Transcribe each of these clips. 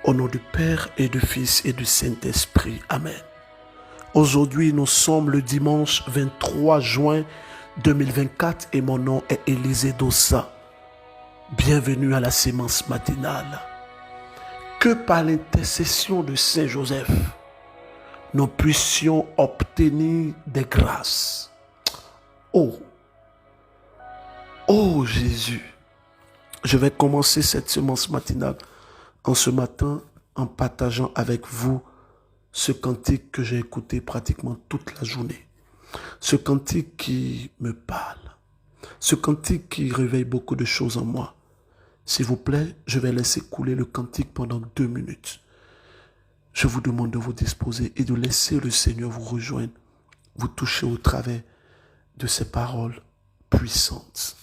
Au nom du Père et du Fils et du Saint-Esprit. Amen. Aujourd'hui, nous sommes le dimanche 23 juin 2024 et mon nom est Élisée Dossa. Bienvenue à la sémence matinale. Que par l'intercession de Saint Joseph, nous puissions obtenir des grâces. Oh Jésus, je vais commencer cette sémence matinale en ce matin en partageant avec vous ce cantique que j'ai écouté pratiquement toute la journée. Ce cantique qui me parle. Ce cantique qui réveille beaucoup de choses en moi. S'il vous plaît, je vais laisser couler le cantique pendant 2 minutes. Je vous demande de vous disposer et de laisser le Seigneur vous rejoindre, vous toucher au travers de ces paroles puissantes.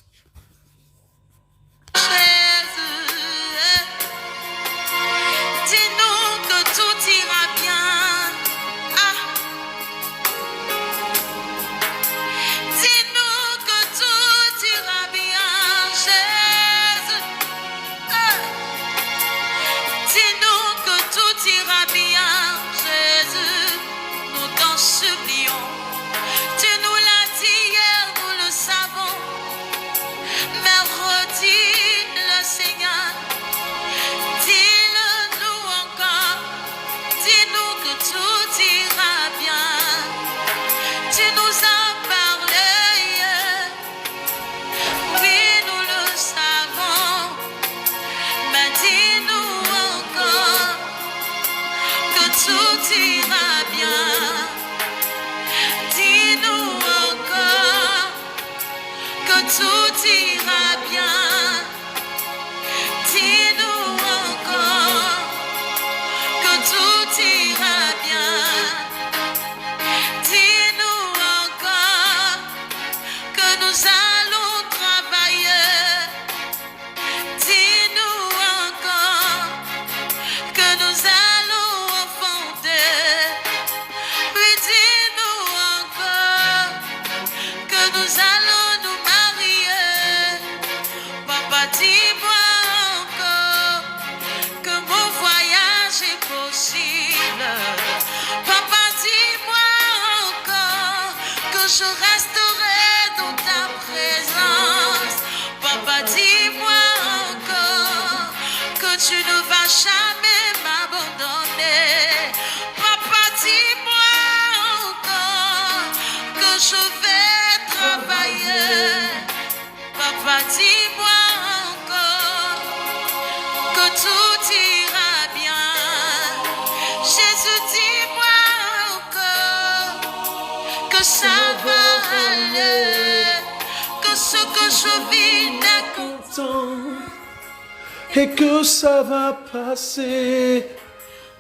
Et que ça va passer.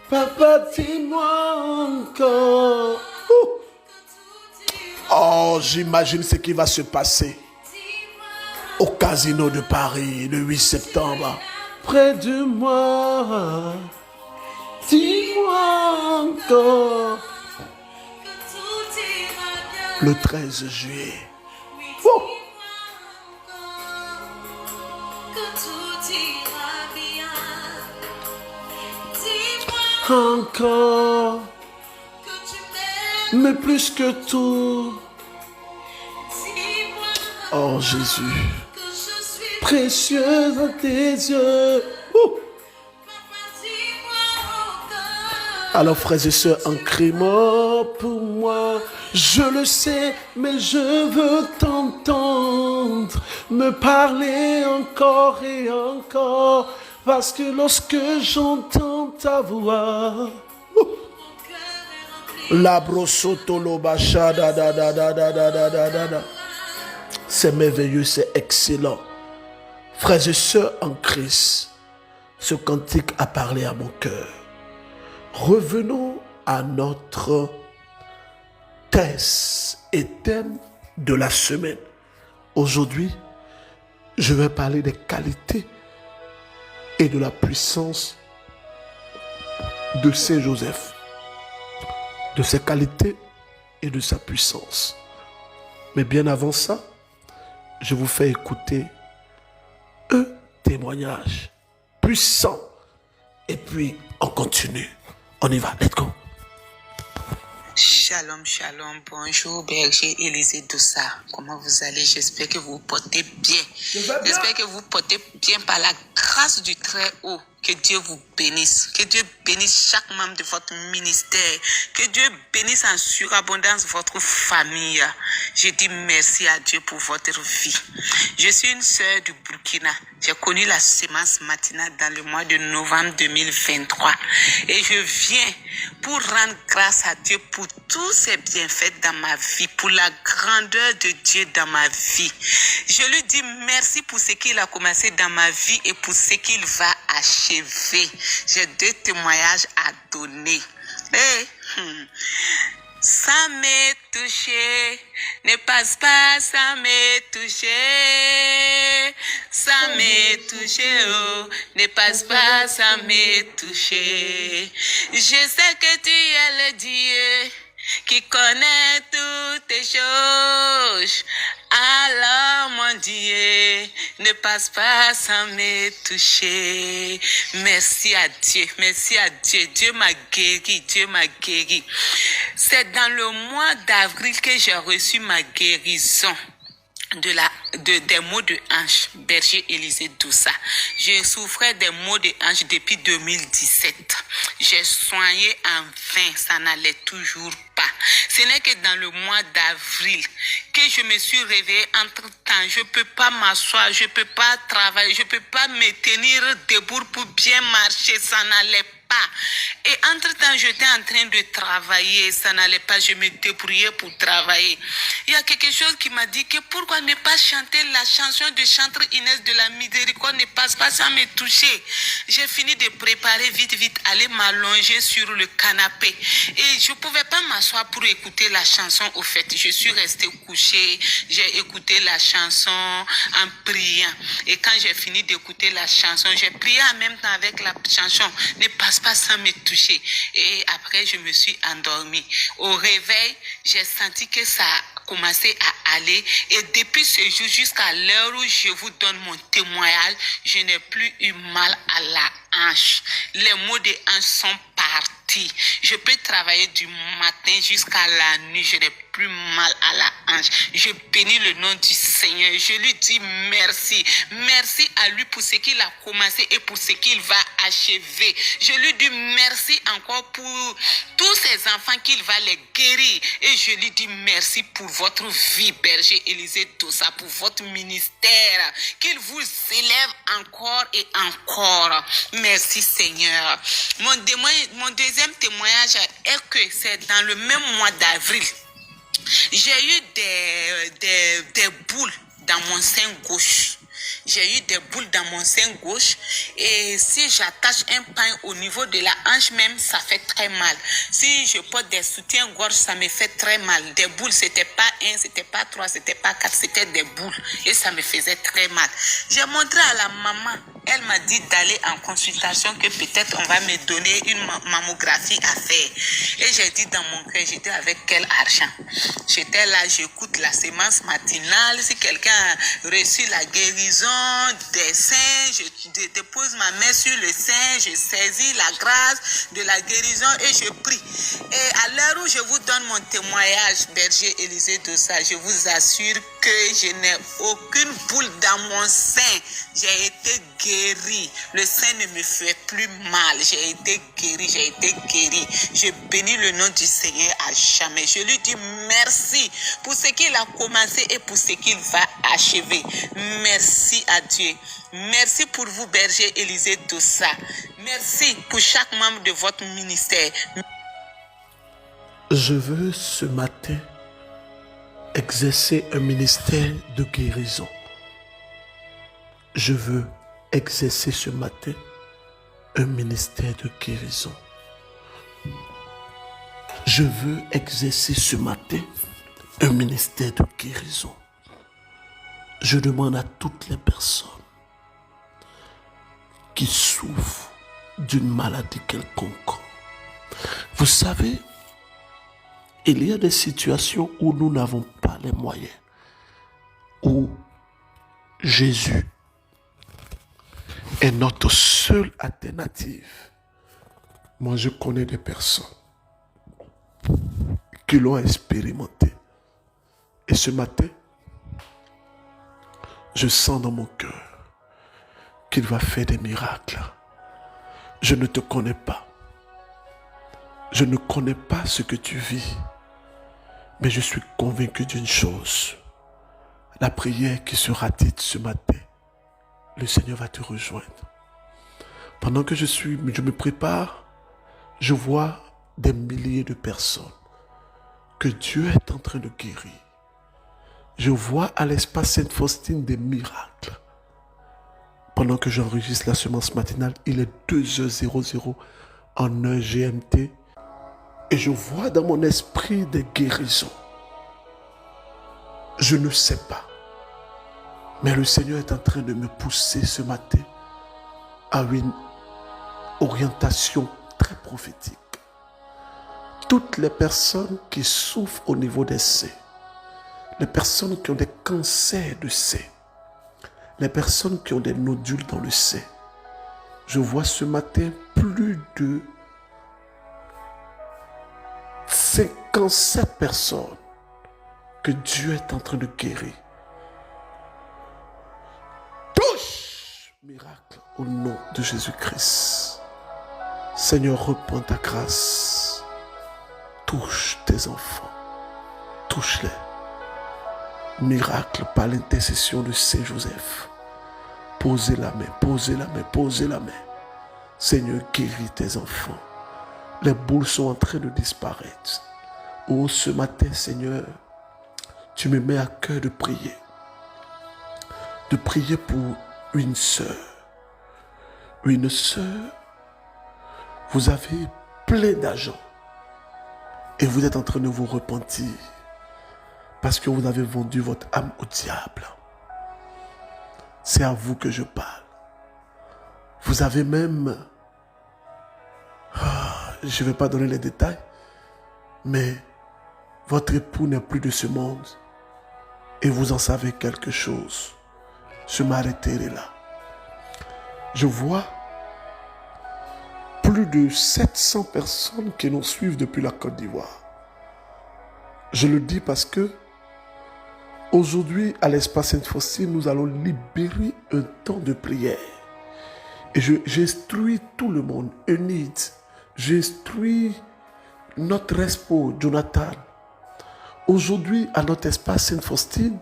Papa, dis-moi encore. Oh, j'imagine ce qui va se passer au Casino de Paris le 8 septembre. Près de moi, dis-moi encore. Le 13 juillet. Oh. Encore, mais plus que tout. Oh Jésus, précieux dans tes yeux. Alors frères et sœurs, en criant pour moi, je le sais, mais je veux t'entendre, me parler encore et encore. Parce que lorsque j'entends ta voix, la brosoto lobacha da da da da da da da da da, c'est merveilleux, c'est excellent. Frères et sœurs en Christ, ce cantique a parlé à mon cœur. Revenons à notre thèse et thème de la semaine. Aujourd'hui, je vais parler des qualités et de la puissance de Saint Joseph, de ses qualités et de sa puissance. Mais bien avant ça, je vous fais écouter un témoignage puissant et puis on continue. On y va, let's go. Shalom, shalom, bonjour berger Élisée Doussa. Comment vous allez? J'espère que vous vous portez bien. J'espère que vous vous portez bien par la grâce du Très-Haut. Que Dieu vous bénisse. Que Dieu bénisse chaque membre de votre ministère. Que Dieu bénisse en surabondance votre famille. Je dis merci à Dieu pour votre vie. Je suis une sœur du Burkina. J'ai connu la sémence matinale dans le mois de novembre 2023. Et je viens pour rendre grâce à Dieu pour tous ses bienfaits dans ma vie, pour la grandeur de Dieu dans ma vie. Je lui dis merci pour ce qu'il a commencé dans ma vie et pour ce qu'il va achever. J'ai 2 témoignages à donner. Ça m'est touché, ne passe pas, ça m'est touché. Ça m'est touché, oh, ne passe pas, ça m'est touché. Je sais que tu es le Dieu qui connaît toutes les choses. Alors mon Dieu, ne passe pas sans me toucher. Merci à Dieu, merci à Dieu. Dieu m'a guéri, Dieu m'a guéri. C'est dans le mois d'avril que j'ai reçu ma guérison des maux de hanche, berger Élisée Doussa. Je souffrais des maux de hanche depuis 2017. J'ai soigné en vain, ça n'allait toujours pas. Ce n'est que dans le mois d'avril que je me suis réveillée. Entre-temps, je ne peux pas m'asseoir, je ne peux pas travailler, je ne peux pas me tenir debout pour bien marcher, ça n'allait pas. Et entre-temps, j'étais en train de travailler, ça n'allait pas, je me débrouillais pour travailler. Il y a quelque chose qui m'a dit que pourquoi ne pas chanter la chanson de Chantre Inès de la Miséricorde ne passe pas sans me toucher. J'ai fini de préparer vite, aller m'allonger sur le canapé. Et je ne pouvais pas m'asseoir pour écouter la chanson au fait. Je suis restée couchée, j'ai écouté la chanson en priant. Et quand j'ai fini d'écouter la chanson, j'ai prié en même temps avec la chanson. Ne passe pas sans me toucher. Et après, je me suis endormie. Au réveil, j'ai senti que ça a commencé à aller. Et depuis ce jour jusqu'à l'heure où je vous donne mon témoignage, je n'ai plus eu mal à la hanche. Les maux de hanche sont partis. Je peux travailler du matin jusqu'à la nuit. Je n'ai plus mal à la hanche. Je bénis le nom du Seigneur. Je lui dis merci. Merci à lui pour ce qu'il a commencé et pour ce qu'il va achever. Je lui dis merci encore pour tous ces enfants qu'il va les guérir. Et je lui dis merci pour votre vie, berger Élisée Doussa, pour votre ministère. Qu'il vous élève encore et encore. Merci Seigneur. Mon deuxième témoignage est que c'est dans le même mois d'avril. J'ai eu des boules dans mon sein gauche. J'ai eu des boules dans mon sein gauche et si j'attache un pain au niveau de la hanche même, ça fait très mal. Si je porte des soutiens-gorge, ça me fait très mal. Des boules, c'était pas 1, c'était pas 3, c'était pas 4, c'était des boules et ça me faisait très mal. J'ai montré à la maman, elle m'a dit d'aller en consultation que peut-être on va me donner une mammographie à faire. Et j'ai dit dans mon cœur, j'étais avec quel argent? J'étais là, j'écoute la sémence matinale. Si quelqu'un a reçu la guérison des seins, je dépose ma main sur le sein, je saisis la grâce de la guérison et je prie. Et à l'heure où je vous donne mon témoignage, berger Élisée Doussa, je vous assure que je n'ai aucune boule dans mon sein. J'ai été guéri. Le sein ne me fait plus mal. J'ai été guéri, j'ai été guéri. Je bénis le nom du Seigneur à jamais. Je lui dis merci pour ce qu'il a commencé et pour ce qu'il va achever. Merci à Dieu. Merci pour vous, berger Élisée Doussa. Merci pour chaque membre de votre ministère. Je veux ce matin exercer un ministère de guérison. Je veux exercer ce matin un ministère de guérison. Je veux exercer ce matin un ministère de guérison. Je demande à toutes les personnes qui souffrent d'une maladie quelconque. Vous savez, il y a des situations où nous n'avons pas les moyens, où Jésus est notre seule alternative. Moi, je connais des personnes qui l'ont expérimenté. Et ce matin, je sens dans mon cœur qu'il va faire des miracles. Je ne te connais pas. Je ne connais pas ce que tu vis. Mais je suis convaincu d'une chose. La prière qui sera dite ce matin, le Seigneur va te rejoindre. Pendant que je me prépare, je vois des milliers de personnes que Dieu est en train de guérir. Je vois à l'espace Sainte-Faustine des miracles. Pendant que j'enregistre la semence matinale, il est 2h00 en heure GMT. Et je vois dans mon esprit des guérisons. Je ne sais pas. Mais le Seigneur est en train de me pousser ce matin à une orientation très prophétique. Toutes les personnes qui souffrent au niveau des seins, les personnes qui ont des cancers de sein, les personnes qui ont des nodules dans le sein, je vois ce matin plus de 57 personnes que Dieu est en train de guérir. Touche, miracle, au nom de Jésus-Christ. Seigneur, répands ta grâce. Touche tes enfants. Touche-les. Miracle par l'intercession de Saint Joseph. Posez la main, posez la main, posez la main. Seigneur, guéris tes enfants. Les boules sont en train de disparaître. Oh, ce matin, Seigneur, tu me mets à cœur de prier. De prier pour une sœur. Une sœur, vous avez plein d'argent. Et vous êtes en train de vous repentir. Parce que vous avez vendu votre âme au diable. C'est à vous que je parle. Vous avez même... je ne vais pas donner les détails. Mais votre époux n'est plus de ce monde. Et vous en savez quelque chose. Je m'arrêterai là. Je vois plus de 700 personnes qui nous suivent depuis la Côte d'Ivoire. Je le dis parce que aujourd'hui, à l'espace Sainte-Faustine, nous allons libérer un temps de prière. Et j'instruis tout le monde, Enid, j'instruis notre respo, Jonathan. Aujourd'hui, à notre espace Sainte-Faustine,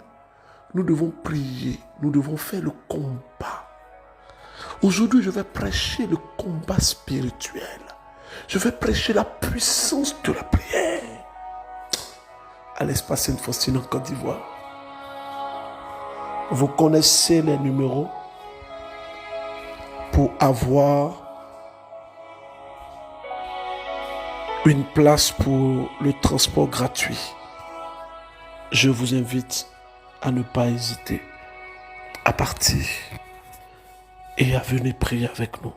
nous devons prier, nous devons faire le combat. Aujourd'hui, je vais prêcher le combat spirituel. Je vais prêcher la puissance de la prière. À l'espace Sainte-Faustine en Côte d'Ivoire. Vous connaissez les numéros pour avoir une place pour le transport gratuit. Je vous invite à ne pas hésiter à partir et à venir prier avec nous.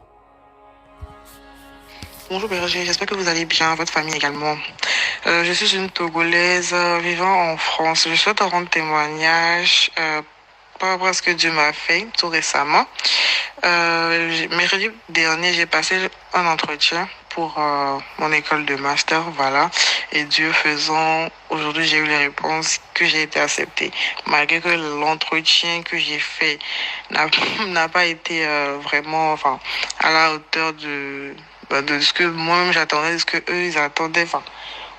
Bonjour Berger, j'espère que vous allez bien, votre famille également. Je suis une Togolaise vivant en France. Je souhaite rendre témoignage par rapport à ce que Dieu m'a fait tout récemment. Mercredi dernier, j'ai passé un entretien pour mon école de master, voilà. Et Dieu faisant, aujourd'hui j'ai eu les réponses que j'ai été acceptée. Malgré que l'entretien que j'ai fait n'a pas été vraiment à la hauteur de ce que moi-même j'attendais, de ce que eux ils attendaient.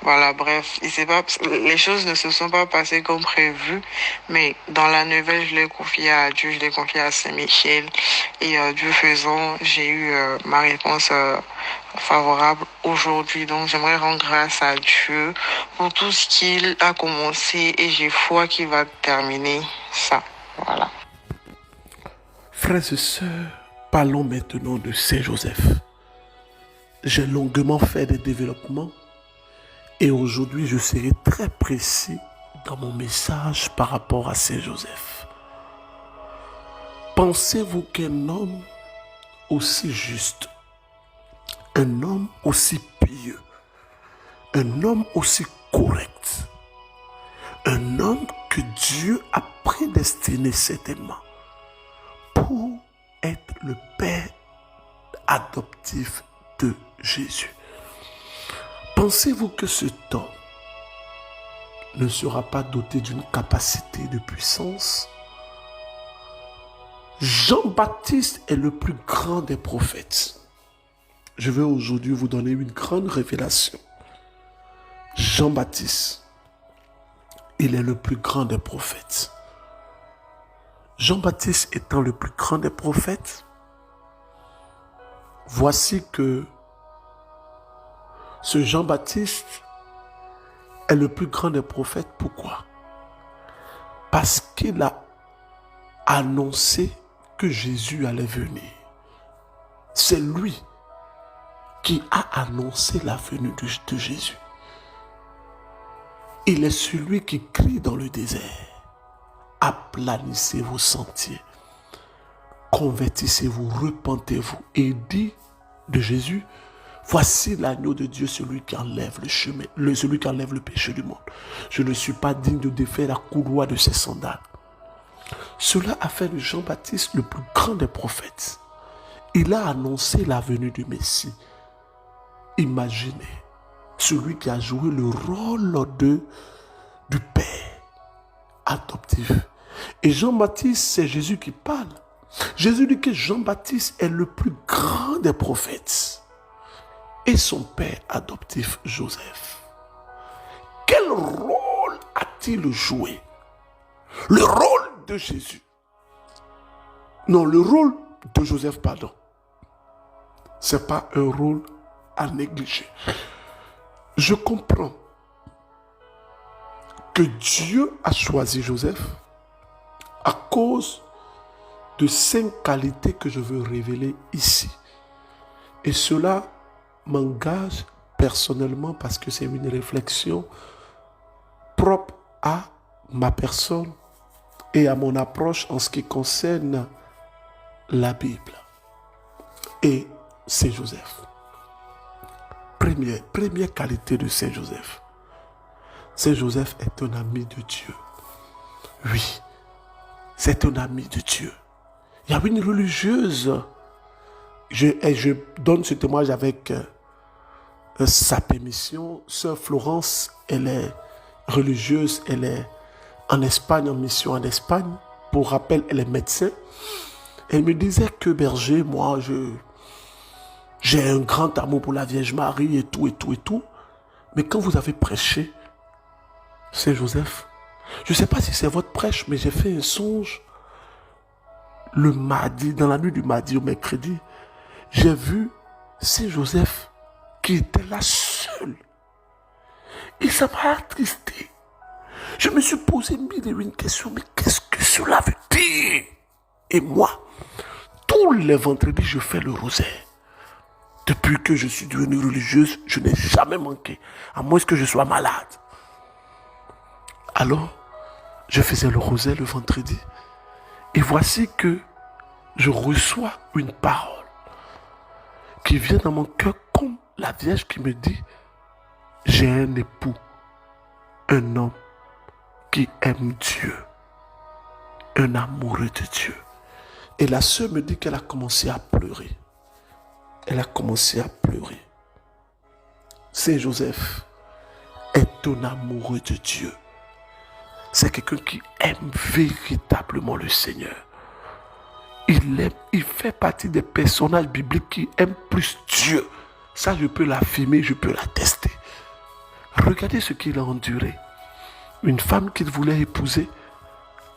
Voilà, bref, les choses ne se sont pas passées comme prévu, mais dans la nouvelle, je l'ai confié à Dieu, je l'ai confié à Saint-Michel, et Dieu faisant, j'ai eu ma réponse favorable aujourd'hui. Donc, j'aimerais rendre grâce à Dieu pour tout ce qu'il a commencé, et j'ai foi qu'il va terminer ça. Voilà. Frères et sœurs, parlons maintenant de Saint Joseph. J'ai longuement fait des développements. Et aujourd'hui, je serai très précis dans mon message par rapport à Saint Joseph. Pensez-vous qu'un homme aussi juste, un homme aussi pieux, un homme aussi correct, un homme que Dieu a prédestiné certainement pour être le père adoptif de Jésus. Pensez-vous que cet homme ne sera pas doté d'une capacité de puissance? Jean-Baptiste est le plus grand des prophètes. Je vais aujourd'hui vous donner une grande révélation. Jean-Baptiste, il est le plus grand des prophètes. Jean-Baptiste étant le plus grand des prophètes, voici que ce Jean-Baptiste est le plus grand des prophètes. Pourquoi? Parce qu'il a annoncé que Jésus allait venir. C'est lui qui a annoncé la venue de Jésus. Il est celui qui crie dans le désert: aplanissez vos sentiers, convertissez-vous, repentez-vous. Et il dit de Jésus: voici l'agneau de Dieu, celui qui enlève celui qui enlève le péché du monde. Je ne suis pas digne de défaire la courroie de ses sandales. Cela a fait de Jean-Baptiste le plus grand des prophètes. Il a annoncé la venue du Messie. Imaginez, celui qui a joué le rôle du Père adoptif. Et Jean-Baptiste, c'est Jésus qui parle. Jésus dit que Jean-Baptiste est le plus grand des prophètes. Et son père adoptif, Joseph. Quel rôle a-t-il joué? Le rôle de Jésus. Non, le rôle de Joseph, pardon. Ce n'est pas un rôle à négliger. Je comprends que Dieu a choisi Joseph à cause de 5 qualités que je veux révéler ici. Et cela m'engage personnellement parce que c'est une réflexion propre à ma personne et à mon approche en ce qui concerne la Bible. Et Saint Joseph. Première qualité de Saint Joseph. Saint Joseph est un ami de Dieu. Oui, c'est un ami de Dieu. Il y a une religieuse. Je donne ce témoignage avec sa permission. Sœur Florence, elle est religieuse, elle est en Espagne, en mission en Espagne. Pour rappel, elle est médecin. Elle me disait que berger, moi, j'ai un grand amour pour la Vierge Marie et tout, et tout, et tout. Mais quand vous avez prêché Saint Joseph, je ne sais pas si c'est votre prêche, mais j'ai fait un songe le mardi, dans la nuit du mardi au mercredi. J'ai vu Saint Joseph qui était là seul. Et ça m'a attristé. Je me suis posé 1001 questions, mais qu'est-ce que cela veut dire? Et moi, tous les vendredis, je fais le rosaire. Depuis que je suis devenue religieuse, je n'ai jamais manqué, à moins que je sois malade. Alors, je faisais le rosaire le vendredi. Et voici que je reçois une parole qui vient dans mon cœur comme la Vierge qui me dit: j'ai un époux, un homme qui aime Dieu, un amoureux de Dieu. Et la sœur me dit qu'elle a commencé à pleurer. Elle a commencé à pleurer. Saint Joseph est un amoureux de Dieu. C'est quelqu'un qui aime véritablement le Seigneur. Il fait partie des personnages bibliques qui aiment plus Dieu. Ça, je peux l'affirmer, je peux l'attester. Regardez ce qu'il a enduré. Une femme qu'il voulait épouser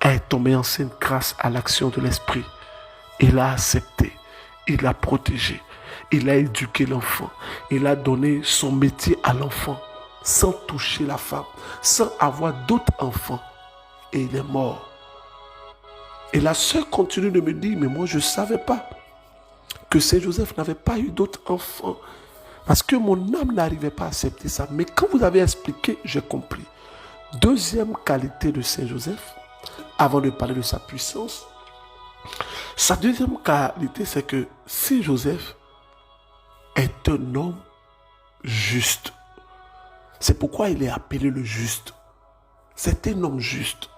est tombée enceinte grâce à l'action de l'Esprit. Il a accepté, il a protégé, il a éduqué l'enfant, il a donné son métier à l'enfant sans toucher la femme, sans avoir d'autres enfants. Et il est mort. Et la sœur continue de me dire: mais moi je ne savais pas que Saint Joseph n'avait pas eu d'autres enfants. Parce que mon âme n'arrivait pas à accepter ça. Mais quand vous avez expliqué, j'ai compris. Deuxième qualité de Saint Joseph, avant de parler de sa puissance, sa deuxième qualité, c'est que Saint Joseph est un homme juste. C'est pourquoi il est appelé le juste. C'est un homme juste.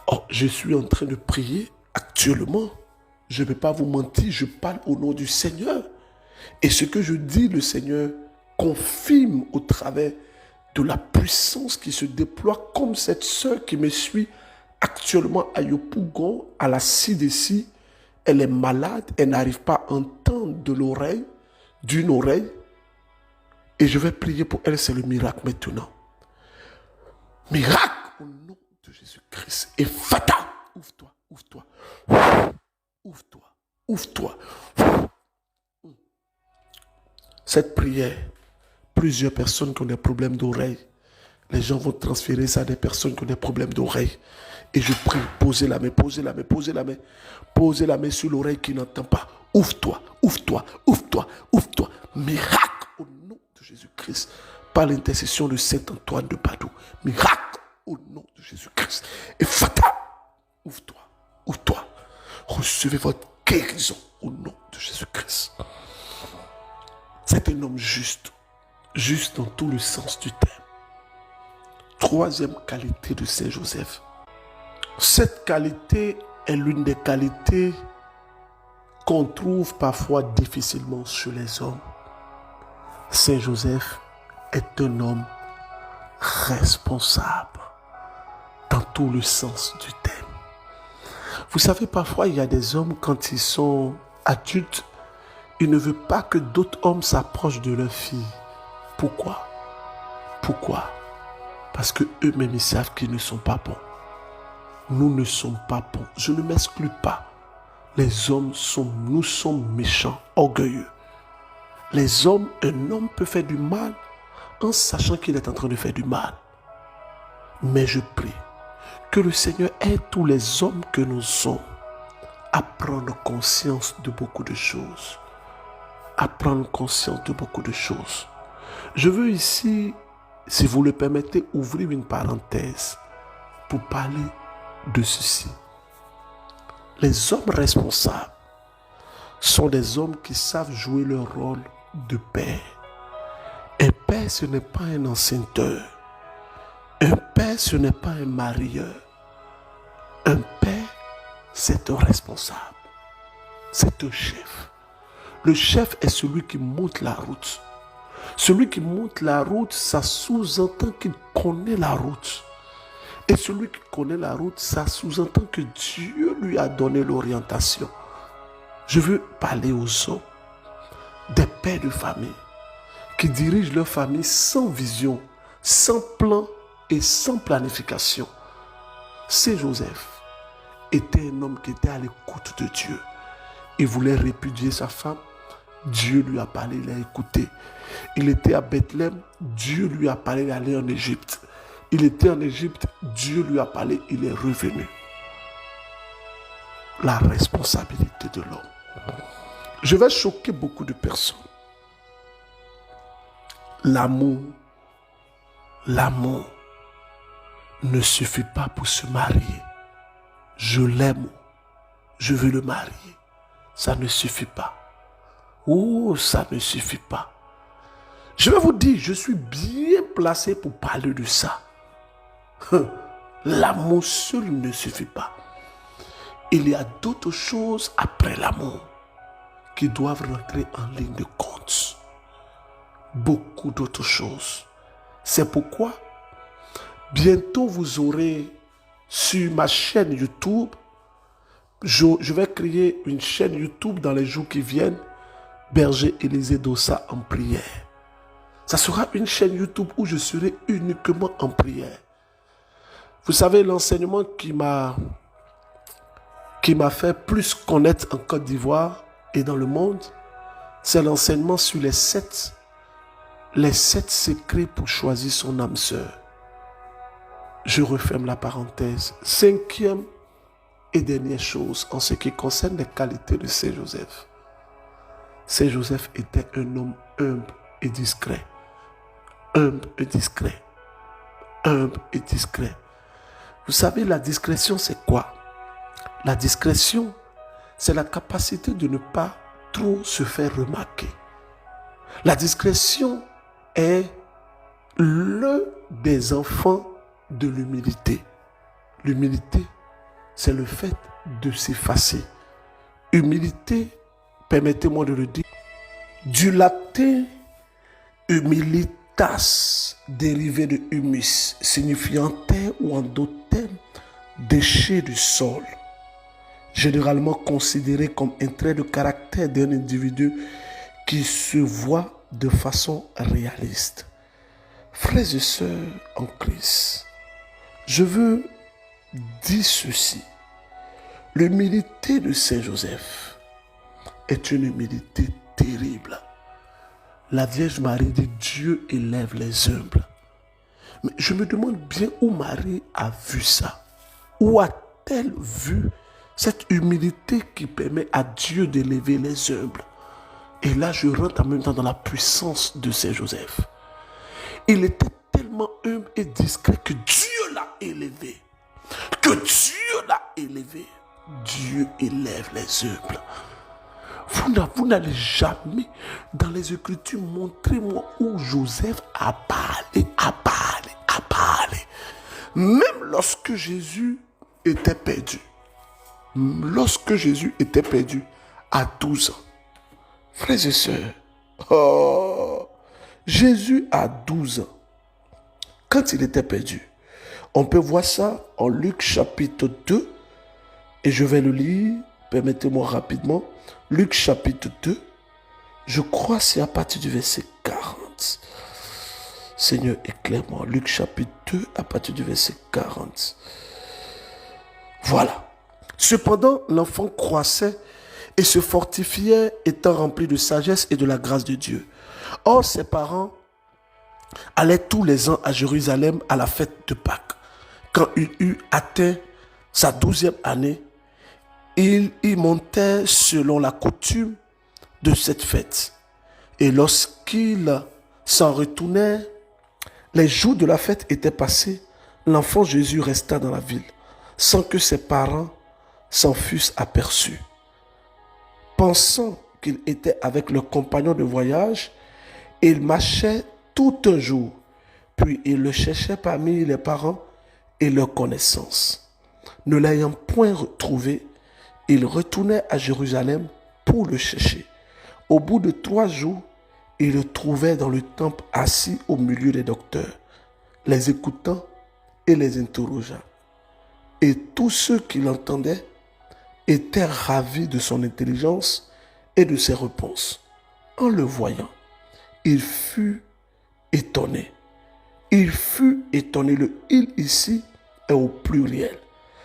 Oh, je suis en train de prier actuellement. Je ne vais pas vous mentir, je parle au nom du Seigneur. Et ce que je dis, le Seigneur confirme au travers de la puissance qui se déploie comme cette sœur qui me suit actuellement à Yopougon, à la CDC. Elle est malade, elle n'arrive pas à entendre de l'oreille, d'une oreille. Et je vais prier pour elle, c'est le miracle maintenant. Miracle au nom de Jésus-Christ. Et Fata, ouvre-toi, ouvre-toi, ouvre-toi, ouvre-toi. Cette prière, plusieurs personnes qui ont des problèmes d'oreille, les gens vont transférer ça à des personnes qui ont des problèmes d'oreille. Et je prie, posez la main, posez la main, posez la main. Posez la main sur l'oreille qui n'entend pas. Ouvre-toi, ouvre-toi, ouvre-toi, ouvre-toi. Miracle au nom de Jésus-Christ. Par l'intercession de Saint Antoine de Padoue. Miracle au nom de Jésus-Christ. Et Fata, ouvre-toi, ouvre-toi. Recevez votre guérison au nom de Jésus-Christ. C'est un homme juste. Juste dans tout le sens du terme. Troisième qualité de Saint Joseph. Cette qualité est l'une des qualités qu'on trouve parfois difficilement chez les hommes. Saint Joseph est un homme responsable dans tout le sens du terme. Vous savez, parfois il y a des hommes, quand ils sont adultes, ils ne veulent pas que d'autres hommes s'approchent de leur fille. Pourquoi? Pourquoi? Parce que eux-mêmes ils savent qu'ils ne sont pas bons. Nous ne sommes pas bons. Je ne m'exclus pas. Les hommes nous sommes méchants, orgueilleux. Les hommes, un homme peut faire du mal en sachant qu'il est en train de faire du mal. Mais je prie que le Seigneur aide tous les hommes que nous sommes à prendre conscience de beaucoup de choses. À prendre conscience de beaucoup de choses. Je veux ici, si vous le permettez, ouvrir une parenthèse pour parler de ceci. Les hommes responsables sont des hommes qui savent jouer leur rôle de père. Un père, ce n'est pas un enceinteur. Un père, ce n'est pas un marieur. Un père, c'est un responsable. C'est un chef. Le chef est celui qui monte la route. Celui qui monte la route, ça sous-entend qu'il connaît la route. Et celui qui connaît la route, ça sous-entend que Dieu lui a donné l'orientation. Je veux parler aux hommes, des pères de famille, qui dirigent leur famille sans vision, sans plan et sans planification. Saint Joseph était un homme qui était à l'écoute de Dieu. Il voulait répudier sa femme. Dieu lui a parlé, il a écouté. Il était à Bethléem, Dieu lui a parlé d'aller en Égypte. Il était en Égypte, Dieu lui a parlé, il est revenu. La responsabilité de l'homme. Je vais choquer beaucoup de personnes. L'amour ne suffit pas pour se marier. Je l'aime, je veux le marier. Ça ne suffit pas. Oh, ça ne suffit pas. Je vais vous dire, je suis bien placé pour parler de ça. L'amour seul ne suffit pas. Il y a d'autres choses après l'amour qui doivent rentrer en ligne de compte. Beaucoup d'autres choses. C'est pourquoi bientôt vous aurez sur ma chaîne YouTube, je vais créer une chaîne YouTube dans les jours qui viennent, Berger Élisée Dossa en prière. Ça sera une chaîne YouTube où je serai uniquement en prière. Vous savez, l'enseignement qui m'a fait plus connaître en Côte d'Ivoire et dans le monde, c'est l'enseignement sur les 7 secrets pour choisir son âme sœur. Je referme la parenthèse. 5e et dernière chose en ce qui concerne les qualités de Saint Joseph. Saint Joseph était un homme humble et discret. Humble et discret. Humble et discret. Vous savez, la discrétion, c'est quoi? La discrétion, c'est la capacité de ne pas trop se faire remarquer. La discrétion est l'un des enfants de l'humilité. L'humilité, c'est le fait de s'effacer. Humilité, permettez-moi de le dire, Du latin humilitas, dérivé de humus, signifiant terre ou en d'autres termes, déchet du sol, généralement considéré comme un trait de caractère d'un individu qui se voit de façon réaliste. Frères et sœurs en Christ, je veux dire ceci. L'humilité de Saint Joseph est une humilité terrible. La Vierge Marie dit Dieu élève les humbles. Mais je me demande bien où Marie a vu ça. Où a-t-elle vu cette humilité qui permet à Dieu d'élever les humbles? Et là, je rentre en même temps dans la puissance de Saint Joseph. Il était tellement humble et discret que Dieu l'a élevé. Que Dieu l'a élevé. Dieu élève les humbles. Vous n'allez jamais dans les Écritures montrer-moi où Joseph a parlé. Même lorsque Jésus était perdu. Lorsque Jésus était perdu à 12 ans. Frères et sœurs, Jésus a 12 ans. Quand il était perdu, on peut voir ça en Luc chapitre 2. Et je vais le lire, permettez-moi rapidement. Luc chapitre 2, je crois c'est à partir du verset 40. Seigneur, éclaire-moi. Luc chapitre 2, à partir du verset 40. Voilà. Cependant, l'enfant croissait et se fortifiait, étant rempli de sagesse et de la grâce de Dieu. Or, ses parents allaient tous les ans à Jérusalem à la fête de Pâques. Quand il eut atteint sa 12e année, il y montait selon la coutume de cette fête. Et lorsqu'il s'en retournait, les jours de la fête étaient passés, l'enfant Jésus resta dans la ville, sans que ses parents s'en fussent aperçus. Pensant qu'il était avec leurs compagnons de voyage, il marchait tout un jour, puis il le cherchait parmi les parents et leurs connaissances. Ne l'ayant point retrouvé, il retournait à Jérusalem pour le chercher. Au bout de 3 jours, il le trouvait dans le temple assis au milieu des docteurs, les écoutant et les interrogeant. Et tous ceux qui l'entendaient étaient ravis de son intelligence et de ses réponses. En le voyant, il fut étonné. Il fut étonné. Le « il » ici est au pluriel.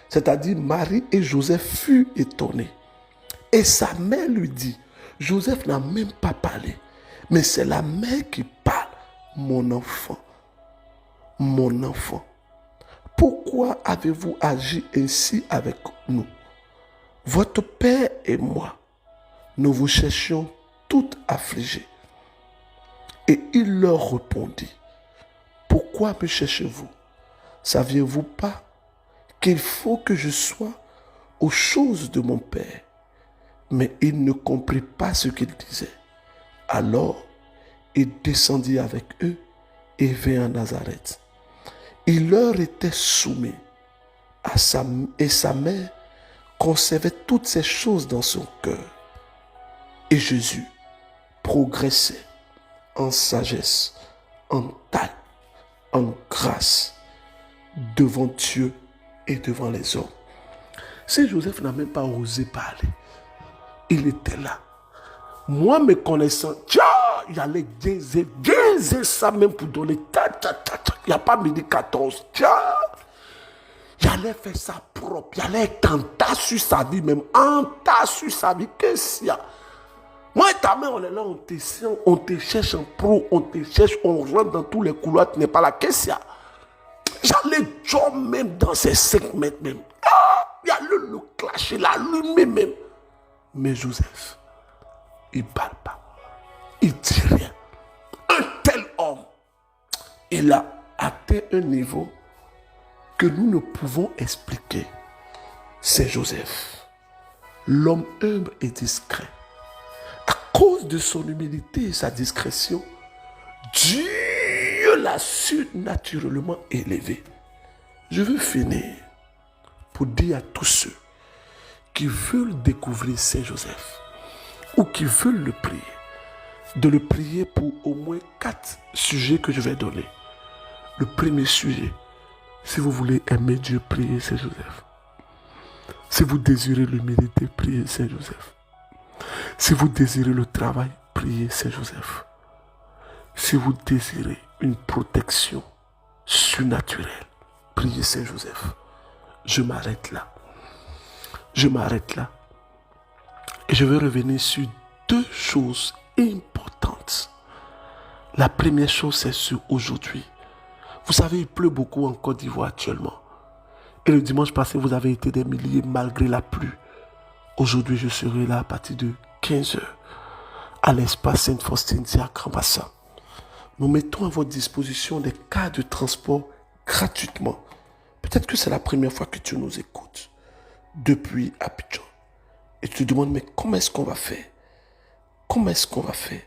C'est-à-dire Marie et Joseph furent étonnés. Et sa mère lui dit, Joseph n'a même pas parlé, mais c'est la mère qui parle. Mon enfant, pourquoi avez-vous agi ainsi avec nous? Votre père et moi, nous vous cherchions toutes affligées. Et il leur répondit, pourquoi me cherchez-vous? Saviez-vous pas qu'il faut que je sois aux choses de mon Père? Mais il ne comprit pas ce qu'il disait. Alors, il descendit avec eux et vint à Nazareth. Il leur était soumis et sa mère conservait toutes ces choses dans son cœur. Et Jésus progressait en sagesse, en taille, en grâce, devant Dieu et devant les hommes. Saint Joseph n'a même pas osé parler. Il était là. Moi, me connaissant, il allait gaiser ça même pour donner. Il n'y a pas midi 14. Il allait faire ça propre. Il allait être en tas sur sa vie même. En tas sur sa vie. Qu'est-ce qu'il y a? Moi et ta mère, on est là, on te cherche en pro, on te cherche, on rentre dans tous les couloirs, tu n'es pas là. Qu'est-ce qu'il y a? J'allais jouer même dans ces 5 mètres même. Il y a le clasher, l'allumer même. Mais Joseph, il ne parle pas. Il ne dit rien. Un tel homme, il a atteint un niveau que nous ne pouvons expliquer. C'est Joseph. L'homme humble et discret. À cause de son humilité et sa discrétion, Dieu l'a surnaturellement élevé. Je veux finir pour dire à tous ceux qui veulent découvrir Saint Joseph ou qui veulent le prier, de le prier pour au moins 4 sujets que je vais donner. Le premier sujet, si vous voulez aimer Dieu, priez Saint-Joseph. Si vous désirez l'humilité, priez Saint-Joseph. Si vous désirez le travail, priez Saint-Joseph. Si vous désirez une protection surnaturelle, priez Saint-Joseph. Je m'arrête là. Je m'arrête là. Et je vais revenir sur 2 choses importantes. La première chose, c'est sur aujourd'hui. Vous savez, il pleut beaucoup en Côte d'Ivoire actuellement. Et le dimanche passé, vous avez été des milliers malgré la pluie. Aujourd'hui, je serai là à partir de 15 h à l'espace Sainte-Faustine, c'est à Grand-Bassin. Nous mettons à votre disposition des cars de transport gratuitement. Peut-être que c'est la première fois que tu nous écoutes depuis Abidjan. Et tu te demandes, mais comment est-ce qu'on va faire? Comment est-ce qu'on va faire?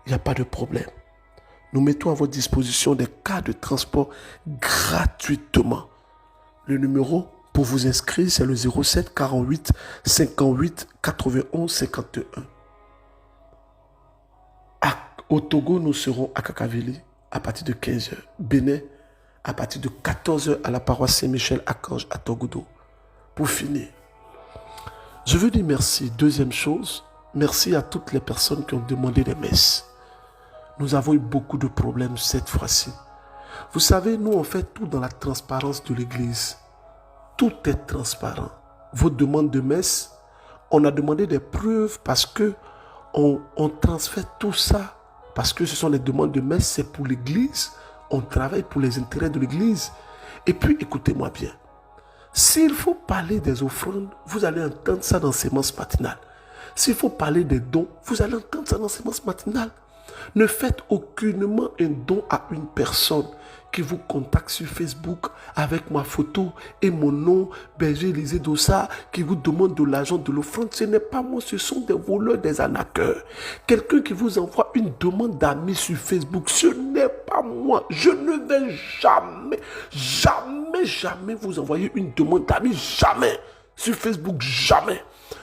Il n'y a pas de problème. Nous mettons à votre disposition des cars de transport gratuitement. Le numéro pour vous inscrire, c'est le 07 48 58 91 51. Au Togo, nous serons à Kakaveli à partir de 15 h. Bénin, à partir de 14 h à la paroisse Saint-Michel-Archange à Togodo. Pour finir, je veux dire merci. Deuxième chose, merci à toutes les personnes qui ont demandé des messes. Nous avons eu beaucoup de problèmes cette fois-ci. Vous savez, nous on fait tout dans la transparence de l'Église. Tout est transparent. Vos demandes de messe, on a demandé des preuves parce que on transfère tout ça. Parce que ce sont les demandes de messe, c'est pour l'Église. On travaille pour les intérêts de l'Église. Et puis, écoutez-moi bien. S'il faut parler des offrandes, vous allez entendre ça dans Sémence matinale. S'il faut parler des dons, vous allez entendre ça dans Sémence matinale. Ne faites aucunement un don à une personne qui vous contacte sur Facebook avec ma photo et mon nom, Berger Élisée Dossa, qui vous demande de l'argent de l'offrande. Ce n'est pas moi, ce sont des voleurs, des arnaqueurs. Quelqu'un qui vous envoie une demande d'amis sur Facebook, ce n'est pas moi. Je ne vais jamais vous envoyer une demande d'amis, jamais. Sur Facebook, jamais.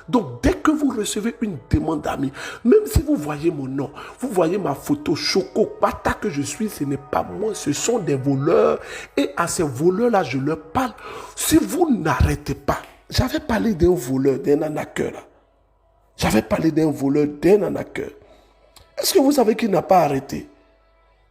Donc, dès que vous recevez une demande d'amis, même si vous voyez mon nom, vous voyez ma photo Choco Pata que je suis, ce n'est pas moi, ce sont des voleurs. Et à ces voleurs-là, je leur parle. Si vous n'arrêtez pas, j'avais parlé d'un voleur, d'un arnaqueur. J'avais parlé d'un voleur, d'un arnaqueur. Est-ce que vous savez qu'il n'a pas arrêté?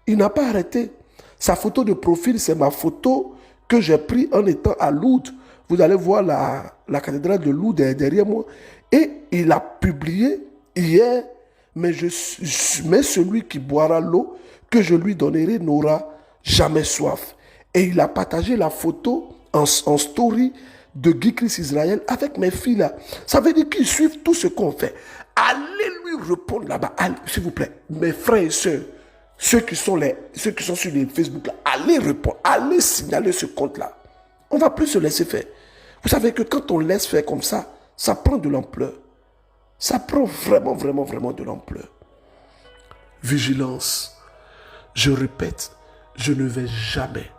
Il n'a pas arrêté. Sa photo de profil, c'est ma photo que j'ai prise en étant à Lourdes. Vous allez voir la cathédrale de Lourdes derrière moi. Et il a publié hier, mais celui qui boira l'eau que je lui donnerai n'aura jamais soif. Et il a partagé la photo en story de Guy Christ Israël avec mes filles là. Ça veut dire qu'ils suivent tout ce qu'on fait. Allez lui répondre là-bas, s'il vous plaît, mes frères et sœurs, ceux qui sont sur les Facebook là, allez répondre, allez signaler ce compte là. On ne va plus se laisser faire. Vous savez que quand on laisse faire comme ça, ça prend de l'ampleur. Ça prend vraiment de l'ampleur. Vigilance. Je répète, je ne vais jamais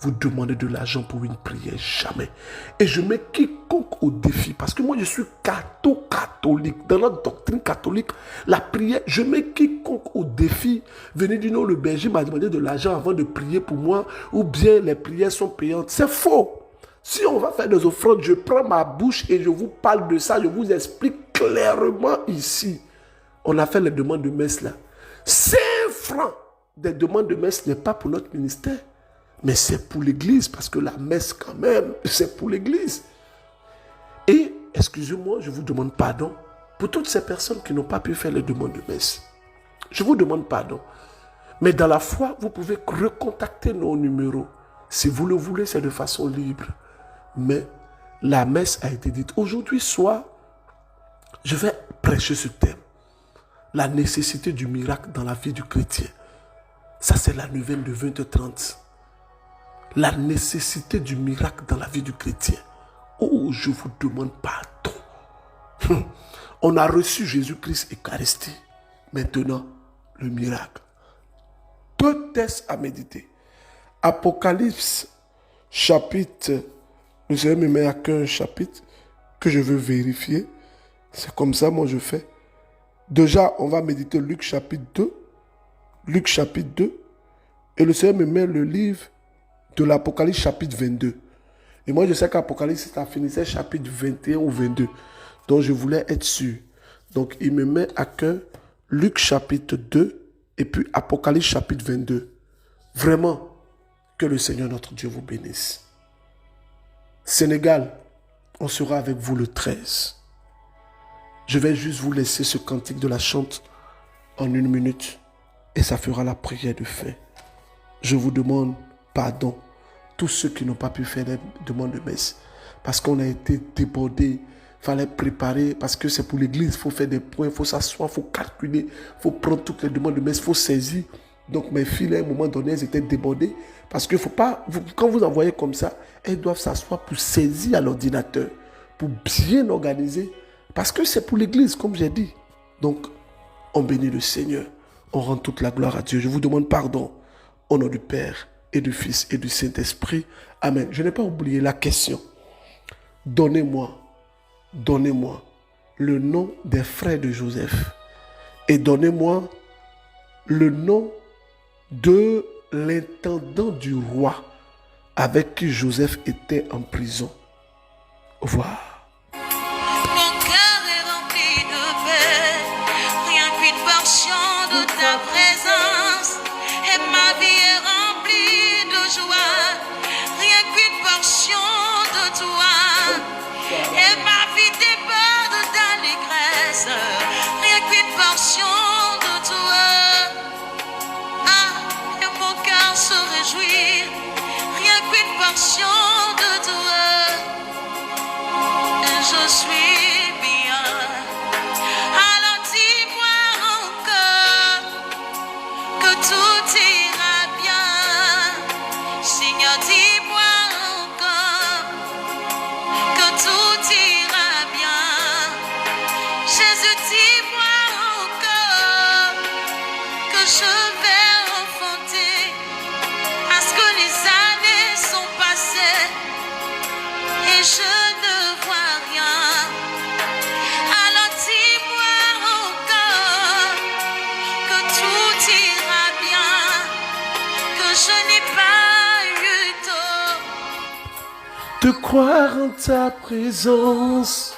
vous demander de l'argent pour une prière, jamais. Et je mets quiconque au défi, parce que moi je suis catholique. Dans notre doctrine catholique, la prière, je mets quiconque au défi. Venez du nom, le berger m'a demandé de l'argent avant de prier pour moi, ou bien les prières sont payantes. C'est faux. Si on va faire des offrandes, je prends ma bouche et je vous parle de ça, je vous explique clairement ici. On a fait les demandes de messe là. 5 francs des demandes de messe n'est pas pour notre ministère. Mais c'est pour l'église, parce que la messe quand même, c'est pour l'église. Et, excusez-moi, je vous demande pardon pour toutes ces personnes qui n'ont pas pu faire les demandes de messe. Je vous demande pardon. Mais dans la foi, vous pouvez recontacter nos numéros. Si vous le voulez, c'est de façon libre. Mais la messe a été dite. Aujourd'hui soir, je vais prêcher ce thème. La nécessité du miracle dans la vie du chrétien. Ça, c'est la neuvaine de 20h30. La nécessité du miracle dans la vie du chrétien. Oh, je vous demande pardon. On a reçu Jésus-Christ Eucharistie. Maintenant, le miracle. 2 textes à méditer. Apocalypse, chapitre. Je vais me mettre à qu'un chapitre que je veux vérifier. C'est comme ça, moi, je fais. Déjà, on va méditer Luc chapitre 2. Luc chapitre 2. Et le Seigneur me met le livre de l'Apocalypse chapitre 22. Et moi, je sais qu'Apocalypse, ça finissait chapitre 21 ou 22. Donc, je voulais être sûr. Donc, il me met à cœur Luc chapitre 2 et puis Apocalypse chapitre 22. Vraiment, que le Seigneur notre Dieu vous bénisse. Sénégal, on sera avec vous le 13. Je vais juste vous laisser ce cantique de la chante en 1 minute et ça fera la prière de fin. Je vous demande pardon, tous ceux qui n'ont pas pu faire les demandes de messe, parce qu'on a été débordés, il fallait préparer, parce que c'est pour l'église, il faut faire des points, il faut s'asseoir, il faut calculer, il faut prendre toutes les demandes de messe, il faut saisir. Donc mes filles, à un moment donné, elles étaient débordées, parce qu'il ne faut pas, quand vous envoyez comme ça, elles doivent s'asseoir pour saisir à l'ordinateur, pour bien organiser, parce que c'est pour l'église, comme j'ai dit. Donc, on bénit le Seigneur, on rend toute la gloire à Dieu. Je vous demande pardon. Au nom du Père et du Fils et du Saint-Esprit. Amen. Je n'ai pas oublié la question. Donnez-moi le nom des frères de Joseph. Et donnez-moi le nom de l'intendant du roi avec qui Joseph était en prison. Au revoir. Mon cœur est rempli de paix, rien qu'une portion de ta présence. Et ma vie est remplie de joie, rien qu'une portion de toi. Et ma vie déborde d'allégresse, rien qu'une portion de toi. Ah, et mon cœur se réjouit, rien qu'une portion de toi. Et je suis bien. Alors dis-moi encore que tout ira bien. Seigneur, dis-moi encore que tout ira bien. Jésus, dis-moi encore que je vais enfanter, parce que les années sont passées et je ne vois rien. Alors dis-moi encore que tout ira bien, que je n'ai pas eu tort. De croire en ta présence.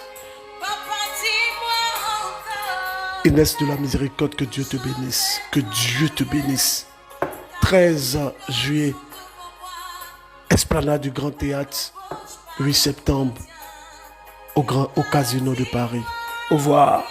Papa, dis-moi encore. Inès de la miséricorde, que Dieu te bénisse. Que Dieu te bénisse. 13 juillet, Esplanade du Grand Théâtre. 8 septembre, au Casino de Paris. Au revoir.